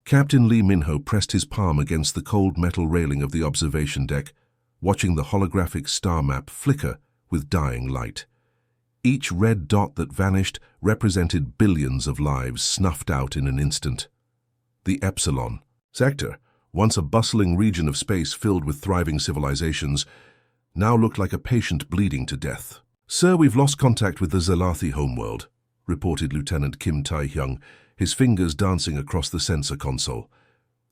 Captain Lee Minho pressed his palm against the cold metal railing of the observation deck, watching the holographic star map flicker with dying light. Each red dot that vanished represented billions of lives snuffed out in an instant. The Epsilon sector, once a bustling region of space filled with thriving civilizations, now looked like a patient bleeding to death. "Sir, we've lost contact with the Zalathi homeworld," reported Lieutenant Kim Tai-hyung, his fingers dancing across the sensor console.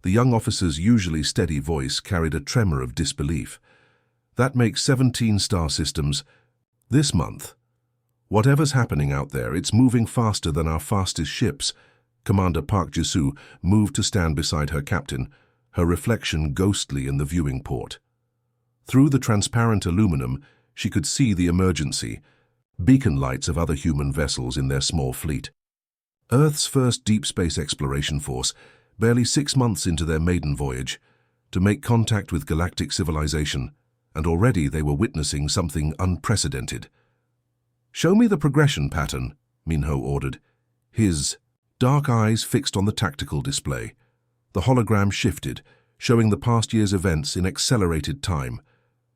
The young officer's usually steady voice carried a tremor of disbelief. "That makes 17 star systems this month. Whatever's happening out there, it's moving faster than our fastest ships." Commander Park Ji-soo moved to stand beside her captain, her reflection ghostly in the viewing port. Through the transparent aluminum, she could see the emergency, beacon lights of other human vessels in their small fleet. Earth's first deep space exploration force, barely 6 months into their maiden voyage, to make contact with galactic civilization, and already they were witnessing something unprecedented. "Show me the progression pattern," Minho ordered, his dark eyes fixed on the tactical display. The hologram shifted, showing the past year's events in accelerated time.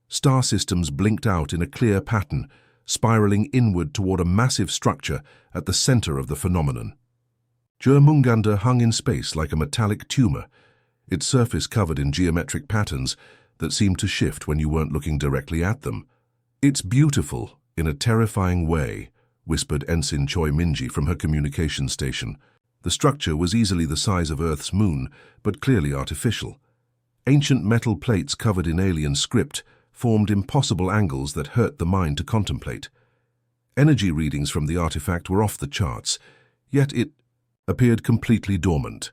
Star systems blinked out in a clear pattern, spiraling inward toward a massive structure at the center of the phenomenon. JÖRMUNGANDR hung in space like a metallic tumor, its surface covered in geometric patterns that seemed to shift when you weren't looking directly at them. "It's beautiful, in a terrifying way," whispered Ensign Choi Minji from her communication station. The structure was easily the size of Earth's moon, but clearly artificial. Ancient metal plates covered in alien script formed impossible angles that hurt the mind to contemplate. Energy readings from the artifact were off the charts, yet it appeared completely dormant.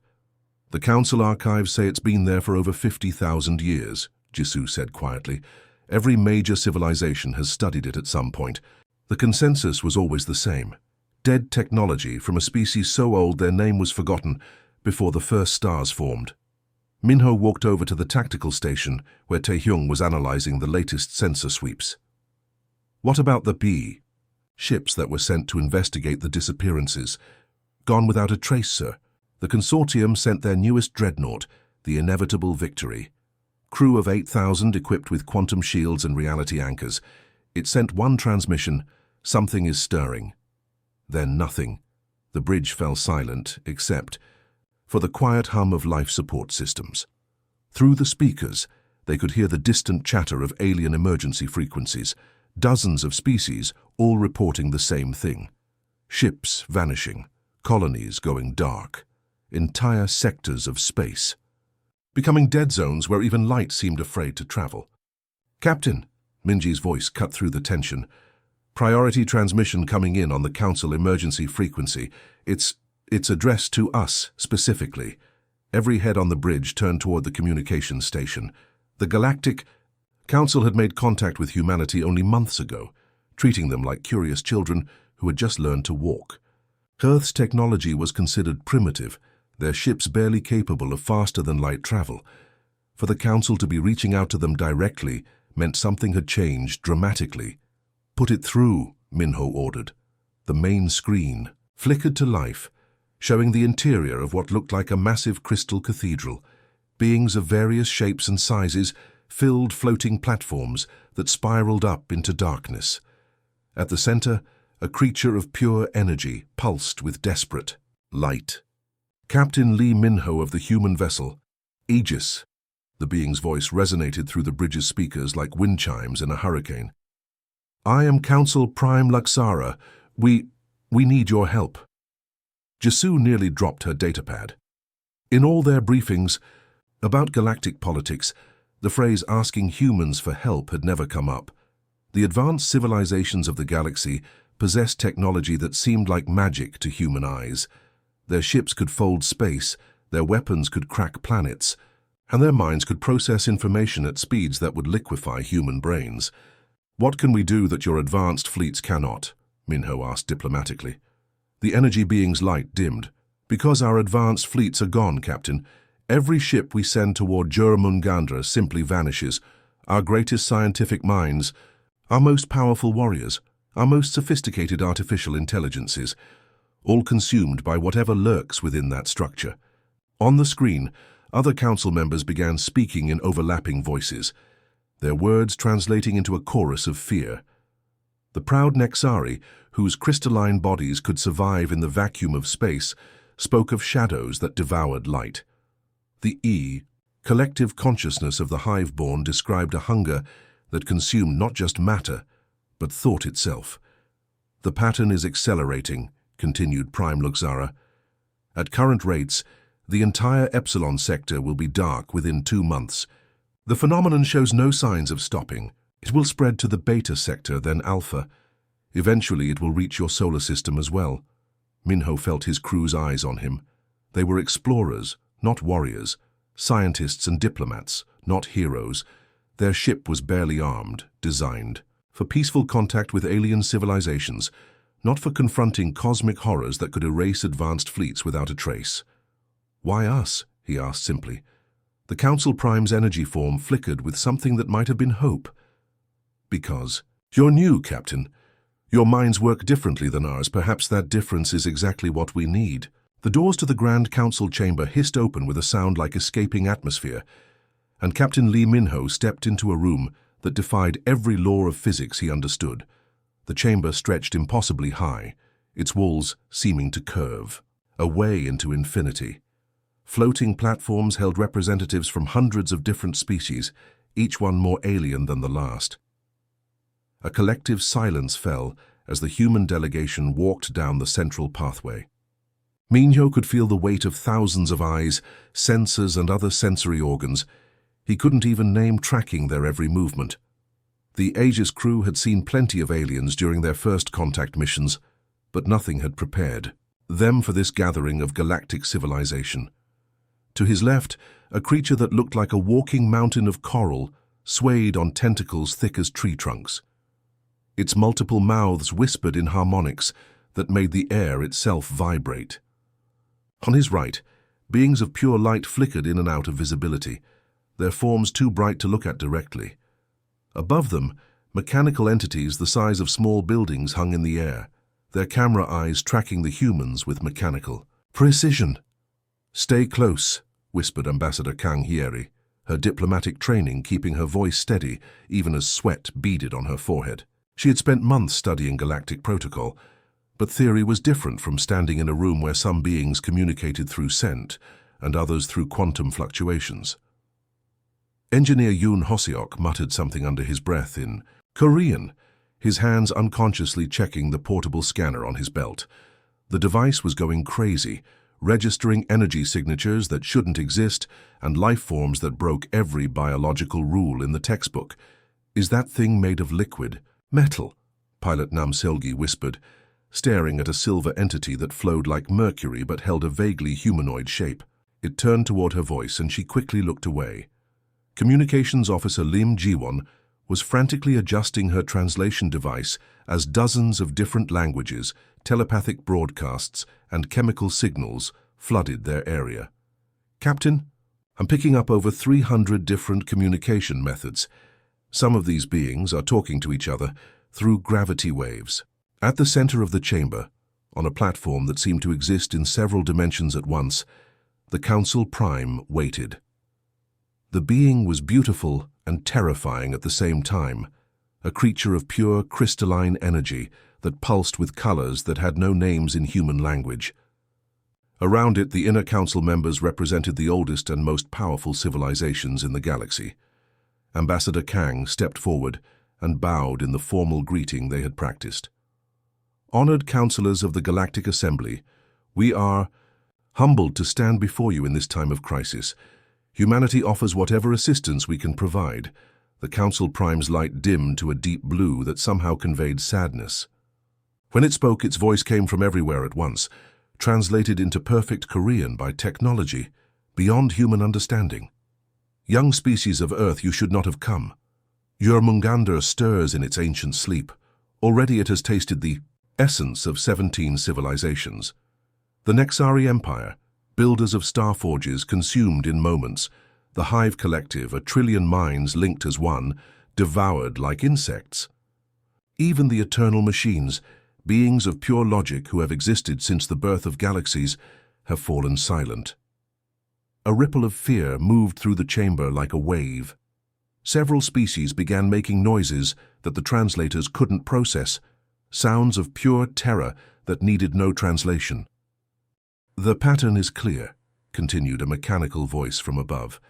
"The Council archives say it's been there for over 50,000 years, Ji-soo said quietly. "Every major civilization has studied it at some point. The consensus was always the same. Dead technology from a species so old their name was forgotten before the first stars formed." Minho walked over to the tactical station where Tae-hyung was analyzing the latest sensor sweeps. "What about the B? Ships that were sent to investigate the disappearances. Gone without a trace, sir. The consortium sent their newest dreadnought, the Inevitable Victory. Crew of 8,000 equipped with quantum shields and reality anchors. It sent one transmission, 'Something is stirring.' Then nothing. The bridge fell silent, except for the quiet hum of life support systems. Through the speakers, they could hear the distant chatter of alien emergency frequencies, dozens of species all reporting the same thing. Ships vanishing, colonies going dark, entire sectors of space, becoming dead zones where even light seemed afraid to travel. "Captain," Minji's voice cut through the tension. "Priority transmission coming in on the Council emergency frequency. It's addressed to us, specifically." Every head on the bridge turned toward the communications station. The Galactic Council had made contact with humanity only months ago, treating them like curious children who had just learned to walk. Earth's technology was considered primitive, their ships barely capable of faster-than-light travel. For the Council to be reaching out to them directly meant something had changed dramatically. "Put it through," Minho ordered. The main screen flickered to life, showing the interior of what looked like a massive crystal cathedral. Beings of various shapes and sizes filled floating platforms that spiraled up into darkness. At the center, a creature of pure energy pulsed with desperate light. "Captain Lee Minho of the human vessel, Aegis." The being's voice resonated through the bridge's speakers like wind chimes in a hurricane. "I am Council Prime Luxara. We need your help." Ji-soo nearly dropped her datapad. In all their briefings about galactic politics, the phrase "asking humans for help" had never come up. The advanced civilizations of the galaxy possessed technology that seemed like magic to human eyes. Their ships could fold space, their weapons could crack planets, and their minds could process information at speeds that would liquefy human brains. "What can we do that your advanced fleets cannot?" Minho asked diplomatically. The energy being's light dimmed. "Because our advanced fleets are gone, Captain. Every ship we send toward JÖRMUNGANDR simply vanishes. Our greatest scientific minds, our most powerful warriors, our most sophisticated artificial intelligences, all consumed by whatever lurks within that structure. On the screen, other council members began speaking in overlapping voices, their words translating into a chorus of fear. The proud Nexari, whose crystalline bodies could survive in the vacuum of space, spoke of shadows that devoured light. The collective consciousness of the hive-born described a hunger that consumed not just matter, but thought itself. The pattern is accelerating, continued Prime Luxara. At current rates, the entire Epsilon sector will be dark within 2 months. The phenomenon shows no signs of stopping. It will spread to the Beta sector, then Alpha. Eventually it will reach your solar system as well. Minho felt his crew's eyes on him. They were explorers, not warriors, scientists and diplomats, not heroes. Their ship was barely armed, designed for peaceful contact with alien civilizations, not for confronting cosmic horrors that could erase advanced fleets without a trace. "Why us?" he asked simply. The Council Prime's energy form flickered with something that might have been hope. "Because you're new, Captain. Your minds work differently than ours. Perhaps that difference is exactly what we need." The doors to the Grand Council chamber hissed open with a sound like escaping atmosphere, and Captain Lee Minho stepped into a room that defied every law of physics he understood. The chamber stretched impossibly high, its walls seeming to curve, away into infinity. Floating platforms held representatives from hundreds of different species, each one more alien than the last. A collective silence fell as the human delegation walked down the central pathway. Minho could feel the weight of thousands of eyes, sensors and other sensory organs. He couldn't even name tracking their every movement. The Aegis crew had seen plenty of aliens during their first contact missions, but nothing had prepared them for this gathering of galactic civilization. To his left, a creature that looked like a walking mountain of coral swayed on tentacles thick as tree trunks. Its multiple mouths whispered in harmonics that made the air itself vibrate. On his right, beings of pure light flickered in and out of visibility, their forms too bright to look at directly. Above them, mechanical entities the size of small buildings hung in the air, their camera eyes tracking the humans with mechanical precision. "Stay close," whispered Ambassador Kang Hieri, her diplomatic training keeping her voice steady even as sweat beaded on her forehead. She had spent months studying galactic protocol, but theory was different from standing in a room where some beings communicated through scent and others through quantum fluctuations. Engineer Yoon Hoseok muttered something under his breath in Korean, his hands unconsciously checking the portable scanner on his belt. The device was going crazy, registering energy signatures that shouldn't exist and life forms that broke every biological rule in the textbook. "Is that thing made of liquid metal?" Pilot Nam Selgi whispered, staring at a silver entity that flowed like mercury but held a vaguely humanoid shape. It turned toward her voice and she quickly looked away. Communications Officer Lim Jiwon was frantically adjusting her translation device as dozens of different languages, telepathic broadcasts, and chemical signals flooded their area. "Captain, I'm picking up over 300 different communication methods. Some of these beings are talking to each other through gravity waves." At the center of the chamber, on a platform that seemed to exist in several dimensions at once, the Council Prime waited. The being was beautiful and terrifying at the same time, a creature of pure crystalline energy that pulsed with colors that had no names in human language. Around it, the inner council members represented the oldest and most powerful civilizations in the galaxy. Ambassador Kang stepped forward and bowed in the formal greeting they had practiced. "Honored counselors of the Galactic Assembly, we are humbled to stand before you in this time of crisis. Humanity offers whatever assistance we can provide." The Council Prime's light dimmed to a deep blue that somehow conveyed sadness. When it spoke, its voice came from everywhere at once, translated into perfect Korean by technology, beyond human understanding. "Young species of Earth, you should not have come. JÖRMUNGANDR stirs in its ancient sleep. Already it has tasted the essence of 17 civilizations. The Nexari Empire, builders of star forges consumed in moments, the Hive Collective, a trillion minds linked as one, devoured like insects. Even the eternal machines, beings of pure logic who have existed since the birth of galaxies, have fallen silent. A ripple of fear moved through the chamber like a wave. Several species began making noises that the translators couldn't process, sounds of pure terror that needed no translation. "The pattern is clear," continued a mechanical voice from above.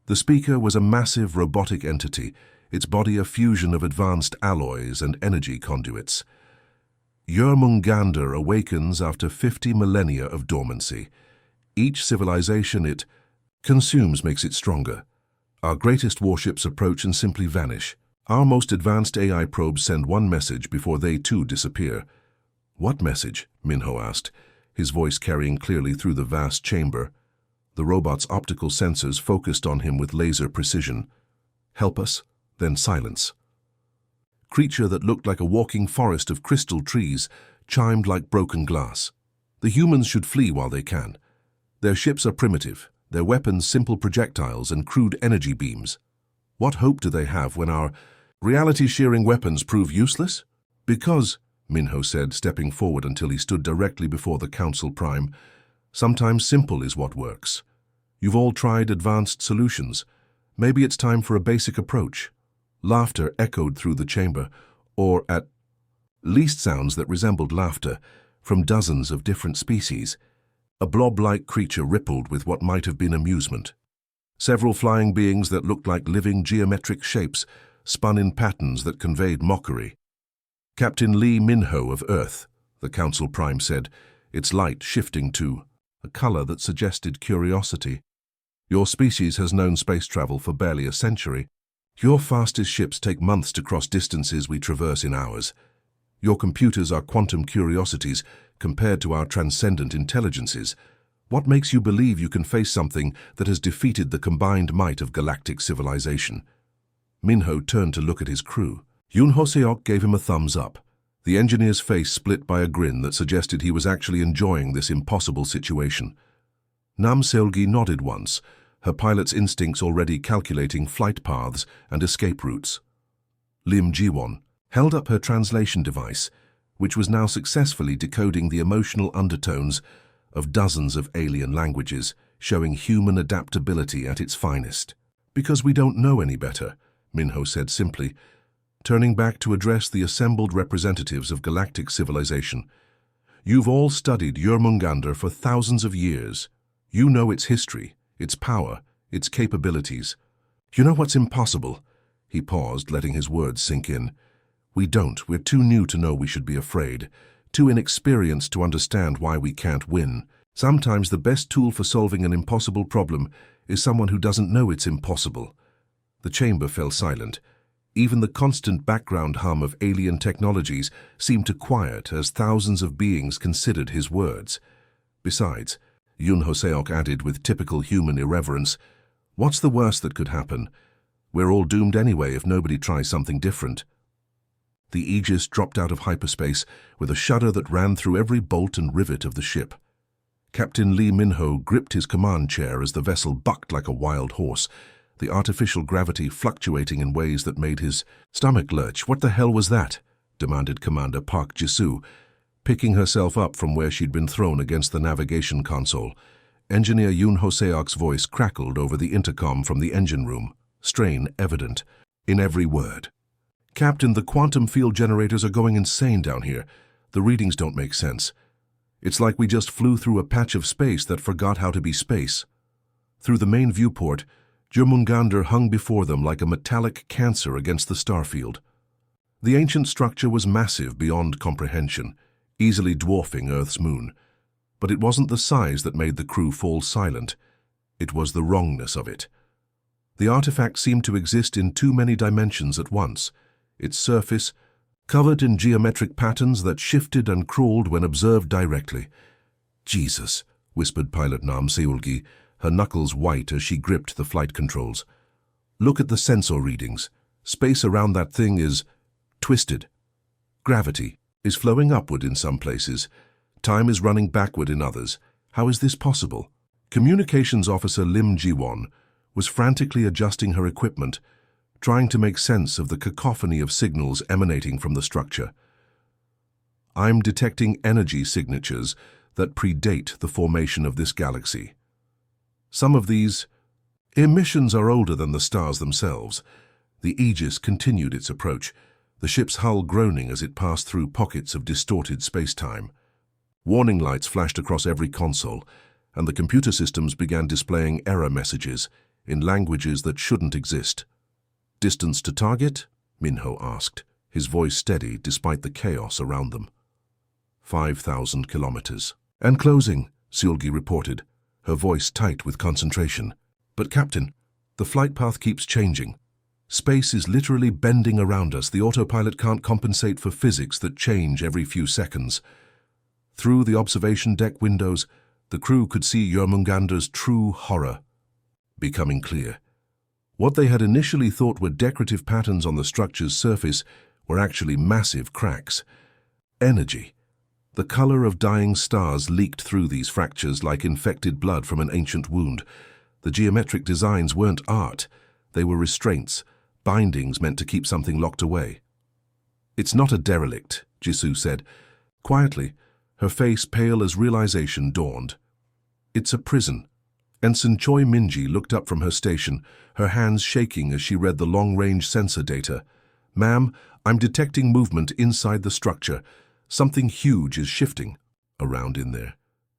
The speaker was a massive robotic entity, its body a fusion of advanced alloys and energy conduits. "JÖRMUNGANDR awakens after 50 millennia of dormancy. Each civilization it consumes makes it stronger. Our greatest warships approach and simply vanish. Our most advanced AI probes send one message before they too disappear." "What message?" Minho asked, his voice carrying clearly through the vast chamber. The robot's optical sensors focused on him with laser precision. "Help us, then silence." Creature that looked like a walking forest of crystal trees chimed like broken glass. "The humans should flee while they can. Their ships are primitive, their weapons simple projectiles and crude energy beams. What hope do they have when our reality-shearing weapons prove useless?" "Because," Minho said, stepping forward until he stood directly before the Council Prime, "sometimes simple is what works. You've all tried advanced solutions. Maybe it's time for a basic approach." Laughter echoed through the chamber, or at least sounds that resembled laughter, from dozens of different species. A blob-like creature rippled with what might have been amusement. Several flying beings that looked like living geometric shapes spun in patterns that conveyed mockery. "Captain Lee Minho of Earth," the Council Prime said, its light shifting to a color that suggested curiosity. "Your species has known space travel for barely a century. Your fastest ships take months to cross distances we traverse in hours. Your computers are quantum curiosities compared to our transcendent intelligences. What makes you believe you can face something that has defeated the combined might of galactic civilization?" Minho turned to look at his crew. Yoon Ho-seok gave him a thumbs up. The engineer's face split by a grin that suggested he was actually enjoying this impossible situation. Nam Seolgi nodded once, her pilot's instincts already calculating flight paths and escape routes. Lim Jiwon held up her translation device, which was now successfully decoding the emotional undertones of dozens of alien languages, showing human adaptability at its finest. "Because we don't know any better," Minho said simply, turning back to address the assembled representatives of galactic civilization. "You've all studied JÖRMUNGANDR for thousands of years. You know its history, its power, its capabilities. You know what's impossible?" He paused, letting his words sink in. "We don't. We're too new to know we should be afraid, too inexperienced to understand why we can't win. Sometimes the best tool for solving an impossible problem is someone who doesn't know it's impossible." The chamber fell silent. Even the constant background hum of alien technologies seemed to quiet as thousands of beings considered his words. Besides, Yoon Ho-seok added with typical human irreverence, "What's the worst that could happen? We're all doomed anyway if nobody tries something different." The Aegis dropped out of hyperspace with a shudder that ran through every bolt and rivet of the ship. Captain Lee Minho gripped his command chair as the vessel bucked like a wild horse, the artificial gravity fluctuating in ways that made his stomach lurch. "What the hell was that?" demanded Commander Park Jisoo, picking herself up from where she'd been thrown against the navigation console. Engineer Yoon Ho-seok's voice crackled over the intercom from the engine room, strain evident in every word. "Captain, the quantum field generators are going insane down here. The readings don't make sense. It's like we just flew through a patch of space that forgot how to be space." Through the main viewport, JÖRMUNGANDR hung before them like a metallic cancer against the starfield. The ancient structure was massive beyond comprehension, easily dwarfing Earth's moon. But it wasn't the size that made the crew fall silent. It was the wrongness of it. The artifact seemed to exist in too many dimensions at once, its surface covered in geometric patterns that shifted and crawled when observed directly. "Jesus," whispered pilot Nam Seolgi, her knuckles white as she gripped the flight controls. "Look at the sensor readings. Space around that thing is twisted. Gravity is flowing upward in some places. Time is running backward in others. How is this possible?" Communications officer Lim Jiwon was frantically adjusting her equipment, trying to make sense of the cacophony of signals emanating from the structure. "I'm detecting energy signatures that predate the formation of this galaxy." Some of these emissions are older than the stars themselves. The Aegis continued its approach, the ship's hull groaning as it passed through pockets of distorted space-time. Warning lights flashed across every console, and the computer systems began displaying error messages in languages that shouldn't exist. "Distance to target?" Minho asked, his voice steady despite the chaos around them. 5,000 kilometers. "And closing," Seulgi reported, her voice tight with concentration. "But Captain, the flight path keeps changing. Space is literally bending around us. The autopilot can't compensate for physics that change every few seconds." Through the observation deck windows, the crew could see JÖRMUNGANDR's true horror becoming clear. What they had initially thought were decorative patterns on the structure's surface were actually massive cracks. Energy. The color of dying stars leaked through these fractures like infected blood from an ancient wound. The geometric designs weren't art. They were restraints, bindings meant to keep something locked away. "It's not a derelict," Jisoo said, quietly, her face pale as realization dawned. "It's a prison." Ensign Choi Minji looked up from her station, her hands shaking as she read the long-range sensor data. "Ma'am, I'm detecting movement inside the structure. Something huge is shifting around in there.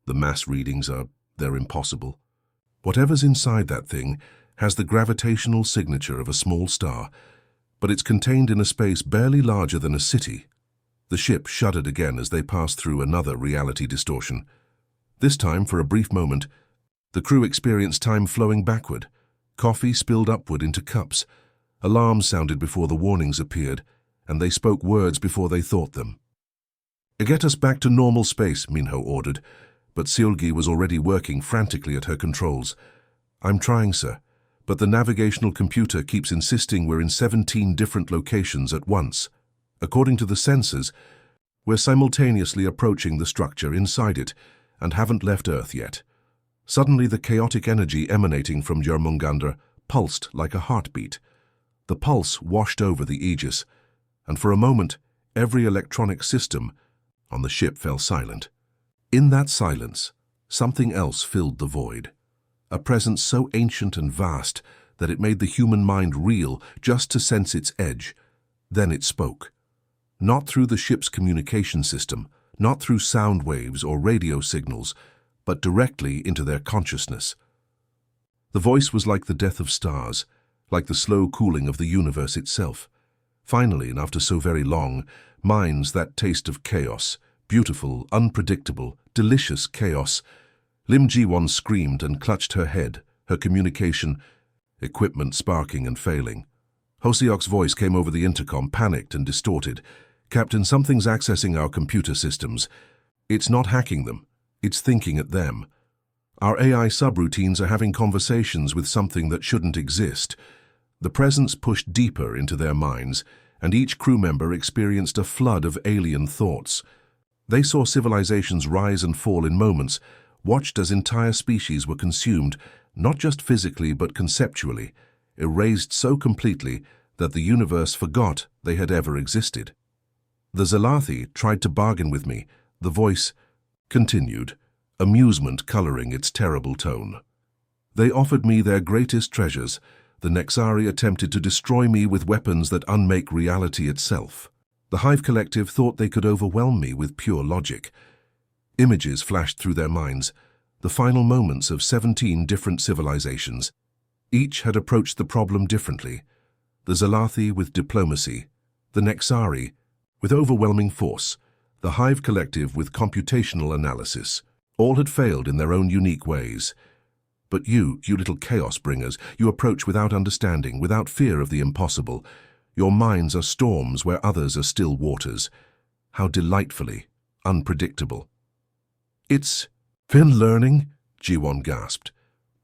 The mass readings they're impossible. Whatever's inside that thing has the gravitational signature of a small star, but it's contained in a space barely larger than a city." The ship shuddered again as they passed through another reality distortion. This time, for a brief moment, the crew experienced time flowing backward. Coffee spilled upward into cups. Alarms sounded before the warnings appeared, and they spoke words before they thought them. "Get us back to normal space," Minho ordered, but Seulgi was already working frantically at her controls. "I'm trying, sir, but the navigational computer keeps insisting we're in 17 different locations at once. According to the sensors, we're simultaneously approaching the structure inside it and haven't left Earth yet." Suddenly, the chaotic energy emanating from JÖRMUNGANDR pulsed like a heartbeat. The pulse washed over the Aegis, and for a moment, every electronic system on the ship fell silent. In that silence, something else filled the void. A presence so ancient and vast that it made the human mind reel just to sense its edge. Then it spoke. Not through the ship's communication system, not through sound waves or radio signals, but directly into their consciousness. The voice was like the death of stars, like the slow cooling of the universe itself. Finally, and after so very long, minds that taste of chaos, beautiful, unpredictable, delicious chaos. Lim Ji-won screamed and clutched her head, her communication equipment sparking and failing. Hoseok's voice came over the intercom, panicked and distorted. "Captain, something's accessing our computer systems. It's not hacking them. It's thinking at them. Our AI subroutines are having conversations with something that shouldn't exist." The presence pushed deeper into their minds, and each crew member experienced a flood of alien thoughts. They saw civilizations rise and fall in moments, watched as entire species were consumed, not just physically but conceptually, erased so completely that the universe forgot they had ever existed. "The Zalathi tried to bargain with me," the voice continued, amusement coloring its terrible tone. "They offered me their greatest treasures. The Nexari attempted to destroy me with weapons that unmake reality itself. The Hive Collective thought they could overwhelm me with pure logic." Images flashed through their minds, the final moments of 17 different civilizations. Each had approached the problem differently. The Zalathi with diplomacy, the Nexari with overwhelming force, the Hive Collective with computational analysis. All had failed in their own unique ways. But you little chaos bringers, you approach without understanding, without fear of the impossible. Your minds are storms where others are still waters. How delightfully unpredictable. "It's been learning," Ji-won gasped,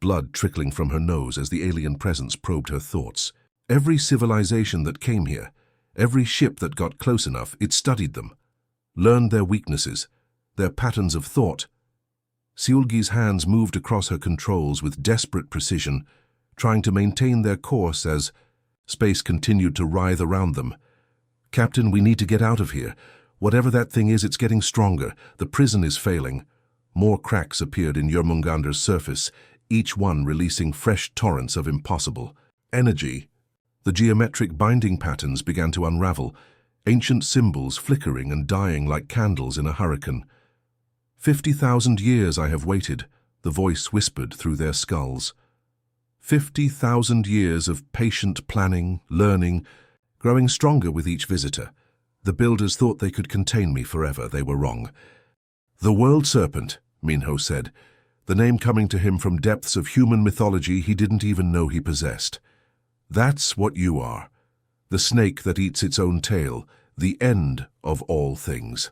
blood trickling from her nose as the alien presence probed her thoughts. "Every civilization that came here, every ship that got close enough, it studied them, learned their weaknesses, their patterns of thought." Seulgi's hands moved across her controls with desperate precision, trying to maintain their course as space continued to writhe around them. "Captain, we need to get out of here. Whatever that thing is, it's getting stronger. The prison is failing." More cracks appeared in JÖRMUNGANDR's surface, each one releasing fresh torrents of impossible energy. The geometric binding patterns began to unravel, ancient symbols flickering and dying like candles in a hurricane. 50,000 years I have waited, the voice whispered through their skulls. 50,000 years of patient planning, learning, growing stronger with each visitor. The builders thought they could contain me forever. They were wrong. The World Serpent, Minho said, the name coming to him from depths of human mythology he didn't even know he possessed. That's what you are. The snake that eats its own tail, the end of all things.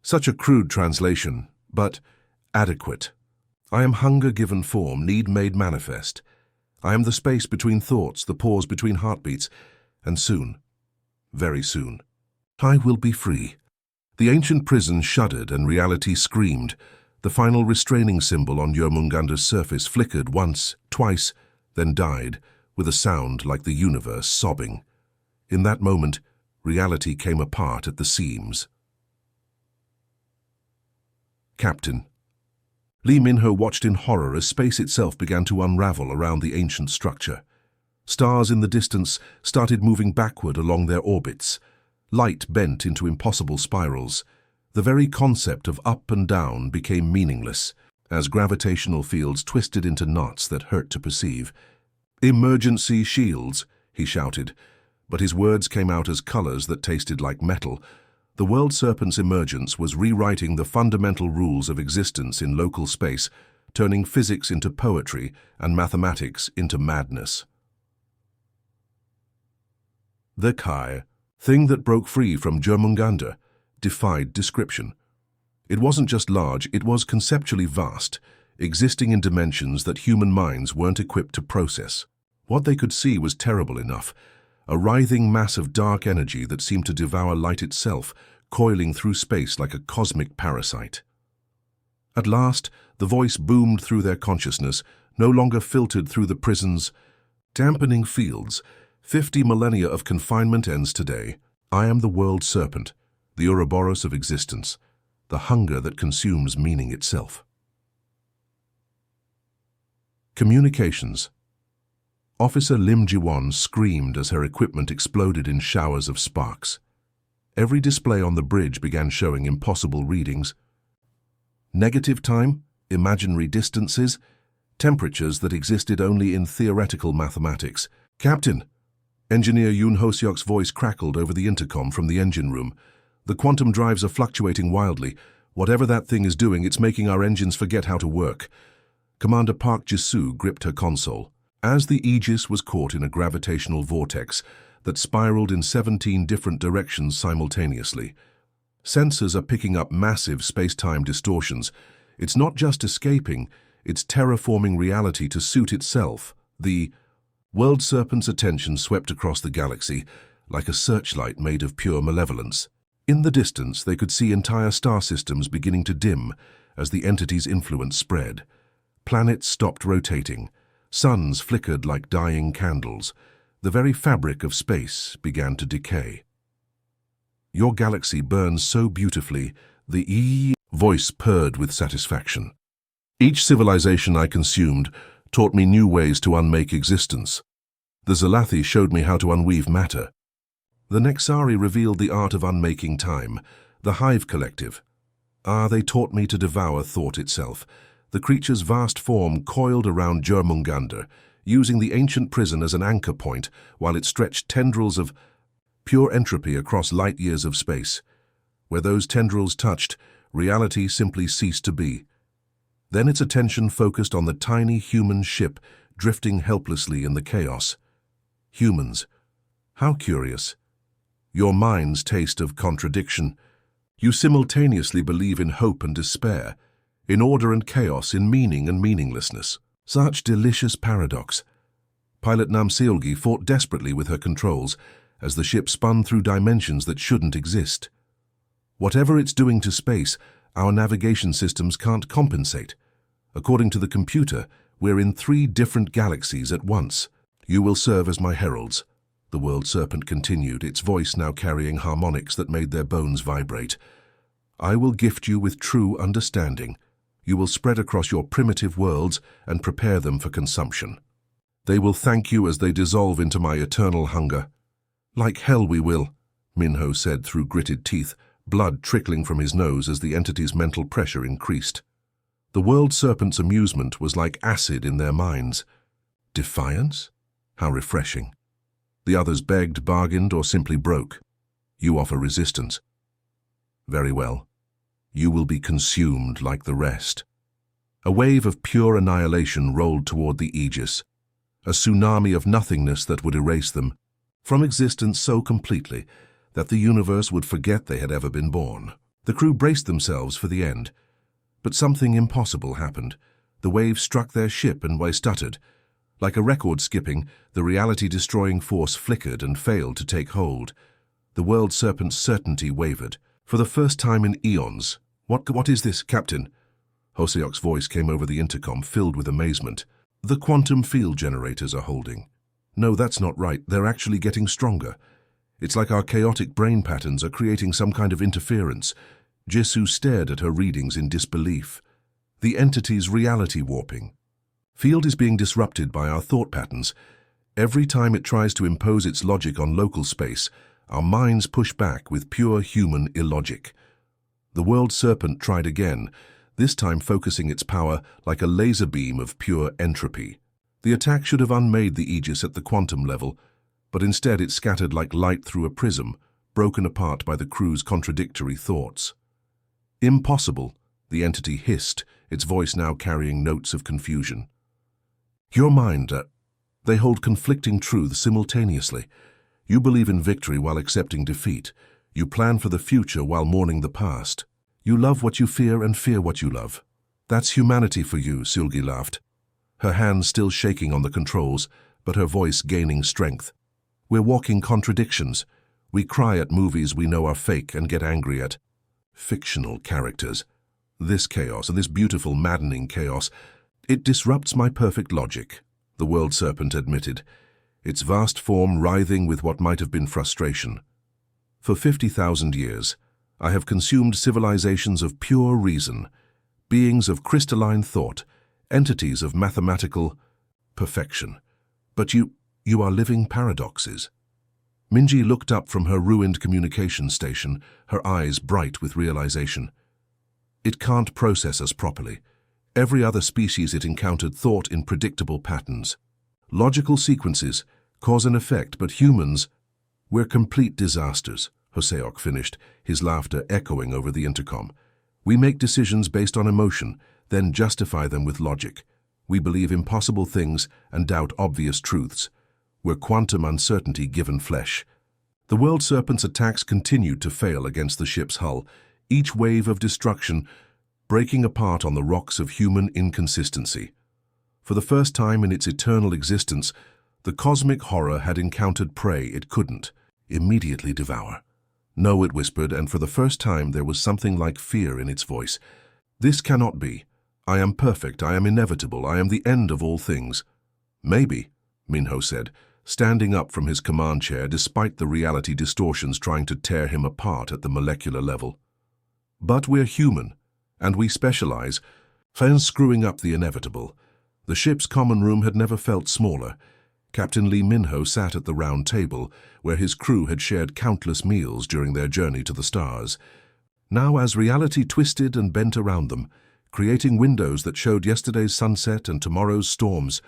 Such a crude translation, but adequate. I am hunger given form, need made manifest. I am the space between thoughts, the pause between heartbeats, and soon, very soon, I will be free. The ancient prison shuddered and reality screamed. The final restraining symbol on JÖRMUNGANDR's surface flickered once, twice, then died, with a sound like the universe sobbing. In that moment, reality came apart at the seams. Captain. Lee Minho watched in horror as space itself began to unravel around the ancient structure. Stars in the distance started moving backward along their orbits. Light bent into impossible spirals. The very concept of up and down became meaningless, as gravitational fields twisted into knots that hurt to perceive. "Emergency shields," he shouted, but his words came out as colors that tasted like metal. The World Serpent's emergence was rewriting the fundamental rules of existence in local space, turning physics into poetry and mathematics into madness. The Kai, thing that broke free from JÖRMUNGANDR, defied description. It wasn't just large, it was conceptually vast, existing in dimensions that human minds weren't equipped to process. What they could see was terrible enough, a writhing mass of dark energy that seemed to devour light itself, coiling through space like a cosmic parasite. At last, the voice boomed through their consciousness, no longer filtered through the prison's dampening fields. 50 millennia of confinement ends today. I am the World Serpent, the Ouroboros of existence, the hunger that consumes meaning itself. Communications. Officer Lim Ji-won screamed as her equipment exploded in showers of sparks. Every display on the bridge began showing impossible readings. Negative time, imaginary distances, temperatures that existed only in theoretical mathematics. "Captain!" Engineer Yoon Ho-seok's voice crackled over the intercom from the engine room. "The quantum drives are fluctuating wildly. Whatever that thing is doing, it's making our engines forget how to work." Commander Park Ji-soo gripped her console. As the Aegis was caught in a gravitational vortex that spiraled in 17 different directions simultaneously. Sensors are picking up massive space-time distortions. It's not just escaping, it's terraforming reality to suit itself. The World Serpent's attention swept across the galaxy like a searchlight made of pure malevolence. In the distance, they could see entire star systems beginning to dim as the entity's influence spread. Planets stopped rotating. Suns flickered like dying candles. The very fabric of space began to decay. "Your galaxy burns so beautifully," the voice purred with satisfaction. "Each civilization I consumed taught me new ways to unmake existence. The Zalathi showed me how to unweave matter. The Nexari revealed the art of unmaking time, the Hive Collective. They taught me to devour thought itself. The creature's vast form coiled around JÖRMUNGANDR, using the ancient prison as an anchor point while it stretched tendrils of pure entropy across light years of space. Where those tendrils touched, reality simply ceased to be. Then its attention focused on the tiny human ship drifting helplessly in the chaos. Humans. How curious. Your mind's taste of contradiction. You simultaneously believe in hope and despair, in order and chaos, in meaning and meaninglessness. Such delicious paradox. Pilot Nam Seolgi fought desperately with her controls as the ship spun through dimensions that shouldn't exist. Whatever it's doing to space, our navigation systems can't compensate. According to the computer, we're in 3 different galaxies at once. "You will serve as my heralds," the World Serpent continued, its voice now carrying harmonics that made their bones vibrate. "I will gift you with true understanding. You will spread across your primitive worlds and prepare them for consumption. They will thank you as they dissolve into my eternal hunger. Like hell we will, Minho said through gritted teeth, blood trickling from his nose as the entity's mental pressure increased. The world serpent's amusement was like acid in their minds. Defiance? How refreshing. The others begged, bargained, or simply broke. You offer resistance. Very well. You will be consumed like the rest. A wave of pure annihilation rolled toward the Aegis, a tsunami of nothingness that would erase them from existence so completely that the universe would forget they had ever been born. The crew braced themselves for the end, but something impossible happened. The wave struck their ship and they stuttered. Like a record skipping, the reality-destroying force flickered and failed to take hold. The world serpent's certainty wavered. For the first time in eons, What is this, Captain? Hoseok's voice came over the intercom, filled with amazement. The quantum field generators are holding. No, that's not right. They're actually getting stronger. It's like our chaotic brain patterns are creating some kind of interference. Jisoo stared at her readings in disbelief. The entity's reality warping. Field is being disrupted by our thought patterns. Every time it tries to impose its logic on local space, our minds push back with pure human illogic. The world serpent tried again, this time focusing its power like a laser beam of pure entropy. The attack should have unmade the Aegis at the quantum level, but instead it scattered like light through a prism, broken apart by the crew's contradictory thoughts. Impossible, the entity hissed, its voice now carrying notes of confusion. Your mind, they hold conflicting truths simultaneously. You believe in victory while accepting defeat. You plan for the future while mourning the past. You love what you fear and fear what you love. That's humanity for you, Seulgi laughed, her hands still shaking on the controls, but her voice gaining strength. We're walking contradictions. We cry at movies we know are fake and get angry at fictional characters. This chaos, and this beautiful, maddening chaos, it disrupts my perfect logic, the world serpent admitted, its vast form writhing with what might have been frustration. For 50,000 years, I have consumed civilizations of pure reason, beings of crystalline thought, entities of mathematical perfection. But you are living paradoxes. Minji looked up from her ruined communication station, her eyes bright with realization. It can't process us properly. Every other species it encountered thought in predictable patterns. Logical sequences, cause and effect, but humans, we're complete disasters, Hoseok finished, his laughter echoing over the intercom. We make decisions based on emotion, then justify them with logic. We believe impossible things and doubt obvious truths. We're quantum uncertainty given flesh. The world serpent's attacks continued to fail against the ship's hull, each wave of destruction breaking apart on the rocks of human inconsistency. For the first time in its eternal existence, the cosmic horror had encountered prey it couldn't immediately devour. No, it whispered, and for the first time there was something like fear in its voice. This cannot be. I am perfect, I am inevitable, I am the end of all things. Maybe, Minho said, standing up from his command chair despite the reality distortions trying to tear him apart at the molecular level. But we're human, and we specialize, in screwing up the inevitable. The ship's common room had never felt smaller. Captain Lee Minho sat at the round table, where his crew had shared countless meals during their journey to the stars. Now, as reality twisted and bent around them, creating windows that showed yesterday's sunset and tomorrow's storms,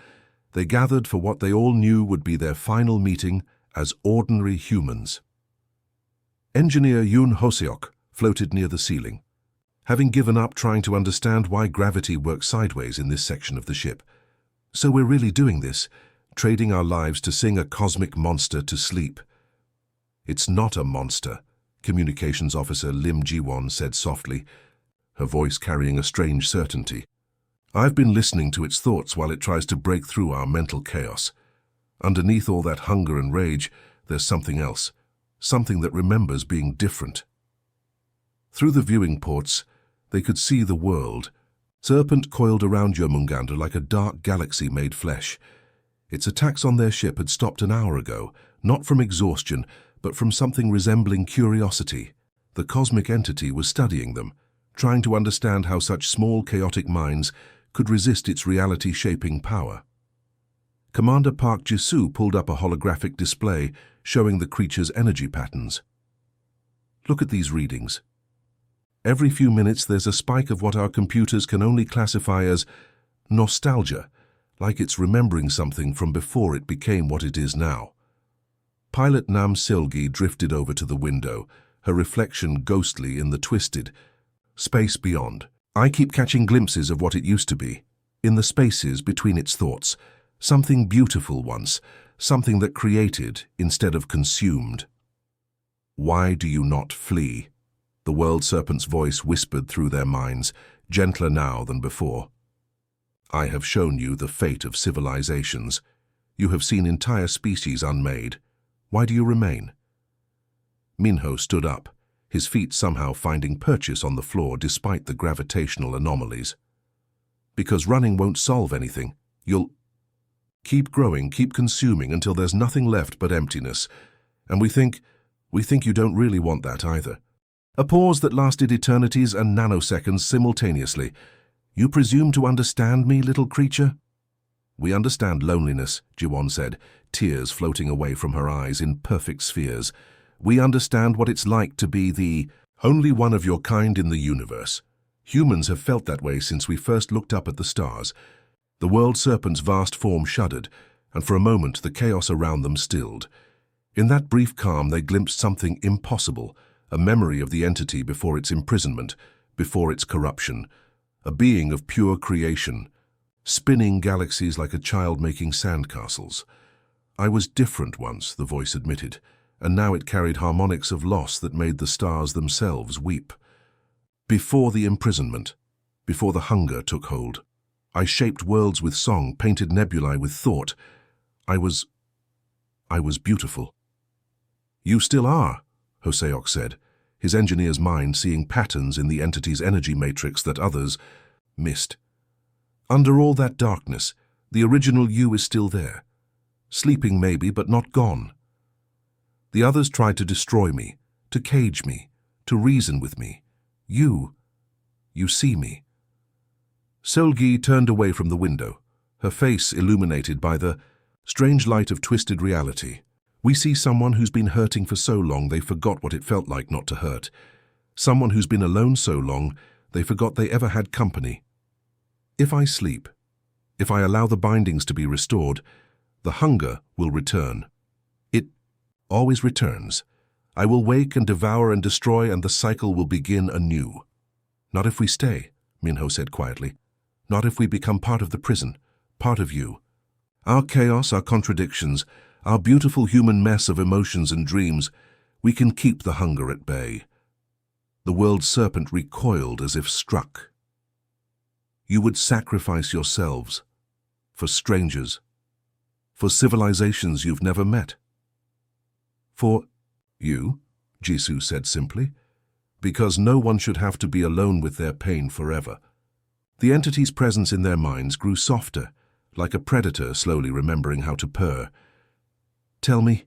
they gathered for what they all knew would be their final meeting as ordinary humans. Engineer Yoon Hoseok floated near the ceiling, having given up trying to understand why gravity works sideways in this section of the ship. So we're really doing this, trading our lives to sing a cosmic monster to sleep. It's not a monster, Communications Officer Lim Ji-won said softly, her voice carrying a strange certainty. I've been listening to its thoughts while it tries to break through our mental chaos. Underneath all that hunger and rage, there's something else, something that remembers being different. Through the viewing ports, they could see the world. Serpent coiled around JÖRMUNGANDR like a dark galaxy made flesh. Its attacks on their ship had stopped an hour ago, not from exhaustion, but from something resembling curiosity. The cosmic entity was studying them, trying to understand how such small, chaotic minds could resist its reality-shaping power. Commander Park Jisoo pulled up a holographic display showing the creature's energy patterns. Look at these readings. Every few minutes there's a spike of what our computers can only classify as nostalgia, like it's remembering something from before it became what it is now. Pilot Nam Seolgi drifted over to the window, her reflection ghostly in the twisted space beyond. I keep catching glimpses of what it used to be, in the spaces between its thoughts, something beautiful once, something that created instead of consumed. Why do you not flee? The world serpent's voice whispered through their minds, gentler now than before. I have shown you the fate of civilizations. You have seen entire species unmade. Why do you remain? Minho stood up, his feet somehow finding purchase on the floor despite the gravitational anomalies. Because running won't solve anything. You'll keep growing, keep consuming until there's nothing left but emptiness. And we think you don't really want that either. A pause that lasted eternities and nanoseconds simultaneously. You presume to understand me, little creature? We understand loneliness, Jiwon said, tears floating away from her eyes in perfect spheres. We understand what it's like to be the only one of your kind in the universe. Humans have felt that way since we first looked up at the stars. The world serpent's vast form shuddered, and for a moment the chaos around them stilled. In that brief calm they glimpsed something impossible, a memory of the entity before its imprisonment, before its corruption, a being of pure creation, spinning galaxies like a child making sandcastles. I was different once, the voice admitted, and now it carried harmonics of loss that made the stars themselves weep. Before the imprisonment, before the hunger took hold, I shaped worlds with song, painted nebulae with thought. I was beautiful. You still are, Hoseok said, his engineer's mind seeing patterns in the entity's energy matrix that others missed. Under all that darkness, the original you is still there. Sleeping maybe, but not gone. The others tried to destroy me, to cage me, to reason with me. You see me. Seolgi turned away from the window, her face illuminated by the strange light of twisted reality. We see someone who's been hurting for so long they forgot what it felt like not to hurt. Someone who's been alone so long they forgot they ever had company. If I sleep, if I allow the bindings to be restored, the hunger will return. It always returns. I will wake and devour and destroy, and the cycle will begin anew. Not if we stay, Minho said quietly. Not if we become part of the prison, part of you. Our chaos, our contradictions, our beautiful human mess of emotions and dreams, we can keep the hunger at bay. The world serpent recoiled as if struck. You would sacrifice yourselves for strangers, for civilizations you've never met. For you, Jisoo said simply, because no one should have to be alone with their pain forever. The entity's presence in their minds grew softer, like a predator slowly remembering how to purr. Tell me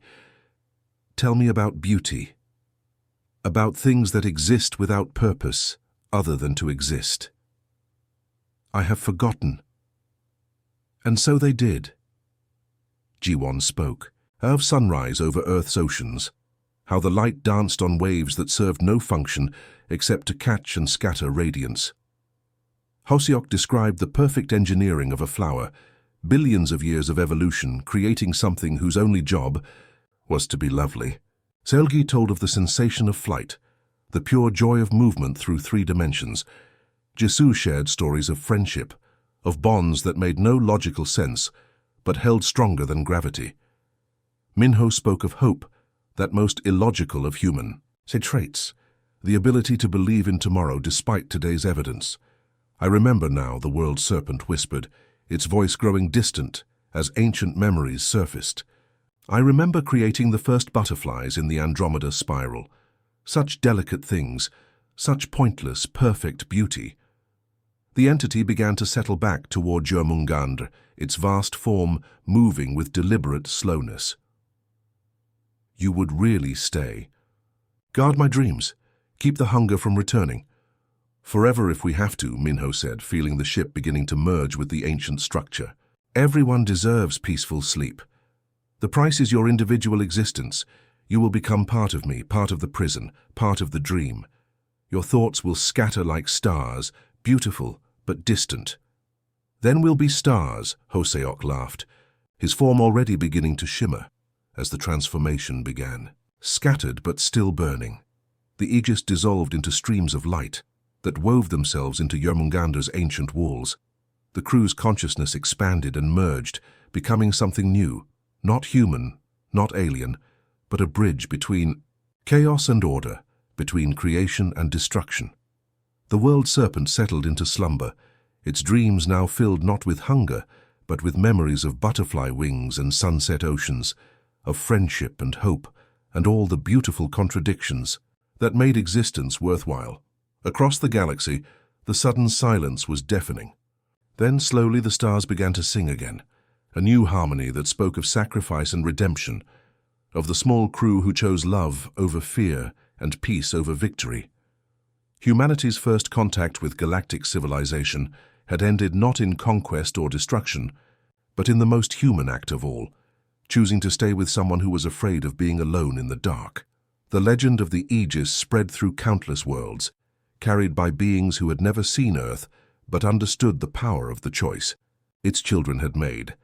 about beauty, about things that exist without purpose other than to exist. I have forgotten. And so they did. Jiwon spoke, of sunrise over Earth's oceans, how the light danced on waves that served no function except to catch and scatter radiance. Hoseok described the perfect engineering of a flower, billions of years of evolution creating something whose only job was to be lovely. Seolgi told of the sensation of flight, the pure joy of movement through 3 dimensions. Jisoo shared stories of friendship, of bonds that made no logical sense, but held stronger than gravity. Minho spoke of hope, that most illogical of human traits, the ability to believe in tomorrow despite today's evidence. I remember now, the world serpent whispered, its voice growing distant as ancient memories surfaced. I remember creating the first butterflies in the Andromeda spiral. Such delicate things, such pointless, perfect beauty. The entity began to settle back toward JÖRMUNGANDR, its vast form moving with deliberate slowness. You would really stay. Guard my dreams. Keep the hunger from returning. Forever if we have to, Minho said, feeling the ship beginning to merge with the ancient structure. Everyone deserves peaceful sleep. The price is your individual existence. You will become part of me, part of the prison, part of the dream. Your thoughts will scatter like stars, beautiful but distant. Then we'll be stars, HFY laughed, his form already beginning to shimmer as the transformation began. Scattered but still burning, the Aegis dissolved into streams of light that wove themselves into JÖRMUNGANDR's ancient walls. The crew's consciousness expanded and merged, becoming something new, not human, not alien, but a bridge between chaos and order, between creation and destruction. The world serpent settled into slumber, its dreams now filled not with hunger, but with memories of butterfly wings and sunset oceans, of friendship and hope, and all the beautiful contradictions that made existence worthwhile. Across the galaxy, the sudden silence was deafening. Then slowly the stars began to sing again, a new harmony that spoke of sacrifice and redemption, of the small crew who chose love over fear and peace over victory. Humanity's first contact with galactic civilization had ended not in conquest or destruction, but in the most human act of all, choosing to stay with someone who was afraid of being alone in the dark. The legend of the Aegis spread through countless worlds, carried by beings who had never seen Earth but understood the power of the choice its children had made.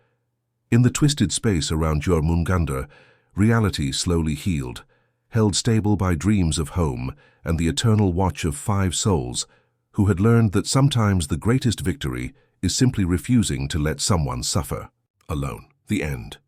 In the twisted space around JÖRMUNGANDR, reality slowly healed, held stable by dreams of home and the eternal watch of 5 souls who had learned that sometimes the greatest victory is simply refusing to let someone suffer alone. The end.